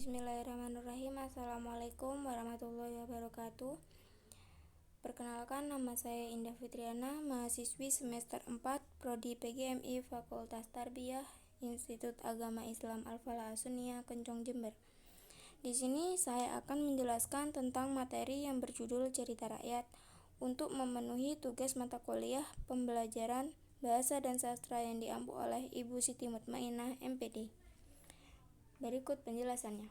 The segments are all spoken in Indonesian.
Bismillahirrahmanirrahim. Assalamualaikum warahmatullahi wabarakatuh. Perkenalkan, nama saya Indah Fitriana, mahasiswi semester 4, Prodi PGMI Fakultas Tarbiyah, Institut Agama Islam Al-Falah As-Sunniyah, Kencong, Jember. Di sini saya akan menjelaskan tentang materi yang berjudul Cerita Rakyat untuk memenuhi tugas mata kuliah pembelajaran Bahasa dan Sastra yang diampu oleh Ibu Siti Mutmainah, MPD. Berikut penjelasannya.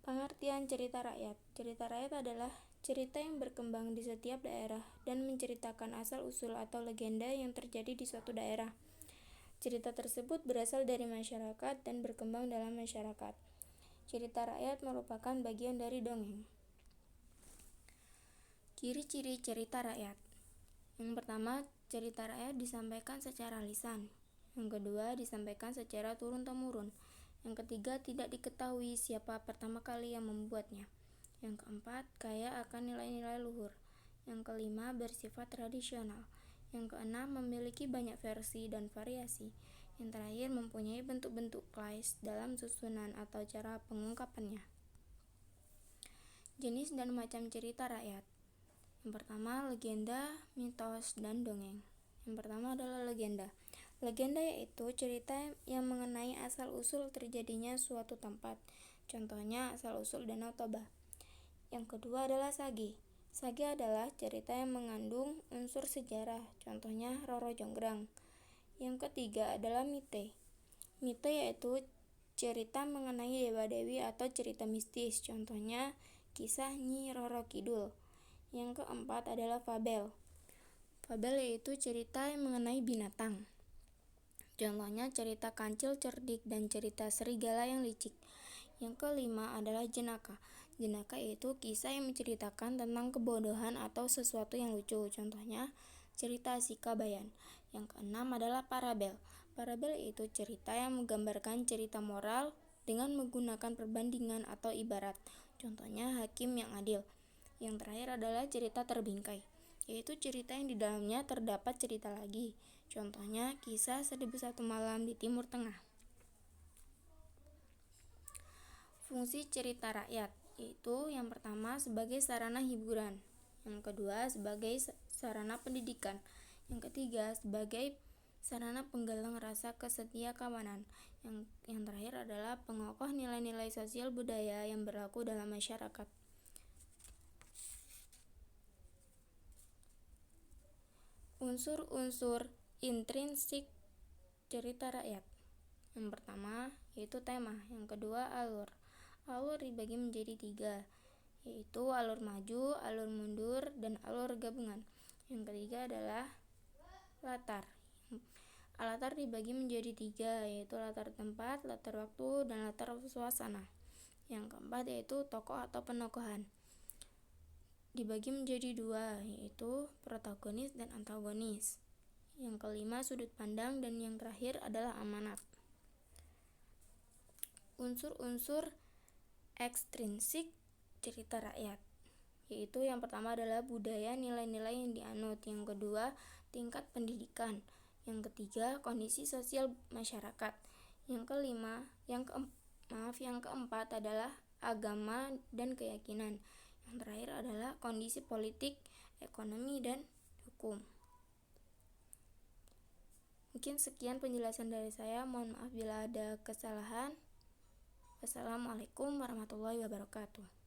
Pengertian cerita rakyat. Cerita rakyat adalah cerita yang berkembang di setiap daerah dan menceritakan asal-usul atau legenda yang terjadi di suatu daerah. Cerita tersebut berasal dari masyarakat dan berkembang dalam masyarakat. Cerita rakyat merupakan bagian dari dongeng. Ciri-ciri cerita rakyat. Yang pertama, cerita rakyat disampaikan secara lisan. Yang kedua, disampaikan secara turun-temurun. Yang ketiga, tidak diketahui siapa pertama kali yang membuatnya. Yang keempat, kaya akan nilai-nilai luhur. Yang kelima, bersifat tradisional. Yang keenam, memiliki banyak versi dan variasi. Yang terakhir, mempunyai bentuk-bentuk klise dalam susunan atau cara pengungkapannya. Jenis dan macam cerita rakyat. Yang pertama, legenda, mitos, dan dongeng. Yang pertama adalah legenda. Legenda yaitu cerita yang mengenai asal-usul terjadinya suatu tempat. Contohnya asal-usul Danau Toba. Yang kedua adalah sage. Sage adalah cerita yang mengandung unsur sejarah. Contohnya Roro Jonggrang. Yang ketiga adalah mite. Mite yaitu cerita mengenai dewa-dewi atau cerita mistis. Contohnya kisah Nyi Roro Kidul. Yang keempat adalah fabel. Fabel yaitu cerita yang mengenai binatang. Contohnya cerita kancil cerdik dan cerita serigala yang licik. Yang kelima adalah jenaka. Jenaka yaitu kisah yang menceritakan tentang kebodohan atau sesuatu yang lucu. Contohnya cerita si Kabayan. Yang keenam adalah parabel. Parabel yaitu cerita yang menggambarkan cerita moral dengan menggunakan perbandingan atau ibarat. Contohnya hakim yang adil. Yang terakhir adalah cerita terbingkai, yaitu cerita yang di dalamnya terdapat cerita lagi. Contohnya kisah 1001 Malam di Timur Tengah. Fungsi cerita rakyat, yaitu yang pertama sebagai sarana hiburan, yang kedua sebagai sarana pendidikan, yang ketiga sebagai sarana penggalang rasa kesetia kawanan, yang terakhir adalah pengokoh nilai-nilai sosial budaya yang berlaku dalam masyarakat. Unsur-unsur intrinsik cerita rakyat. Yang pertama yaitu tema, yang kedua alur. Alur dibagi menjadi 3, yaitu alur maju, alur mundur, dan alur gabungan. Yang ketiga adalah latar. Latar dibagi menjadi 3, yaitu latar tempat, latar waktu, dan latar suasana. Yang keempat yaitu tokoh atau penokohan. Dibagi menjadi 2, yaitu protagonis dan antagonis. Yang kelima sudut pandang, dan yang terakhir adalah amanat. Unsur-unsur ekstrinsik cerita rakyat, yaitu yang pertama adalah budaya, nilai-nilai yang dianut. Yang kedua, tingkat pendidikan. Yang ketiga, kondisi sosial masyarakat. Yang keempat adalah agama dan keyakinan. Yang terakhir adalah kondisi politik, ekonomi, dan hukum. Mungkin sekian penjelasan dari saya. Mohon maaf bila ada kesalahan. Wassalamualaikum warahmatullahi wabarakatuh.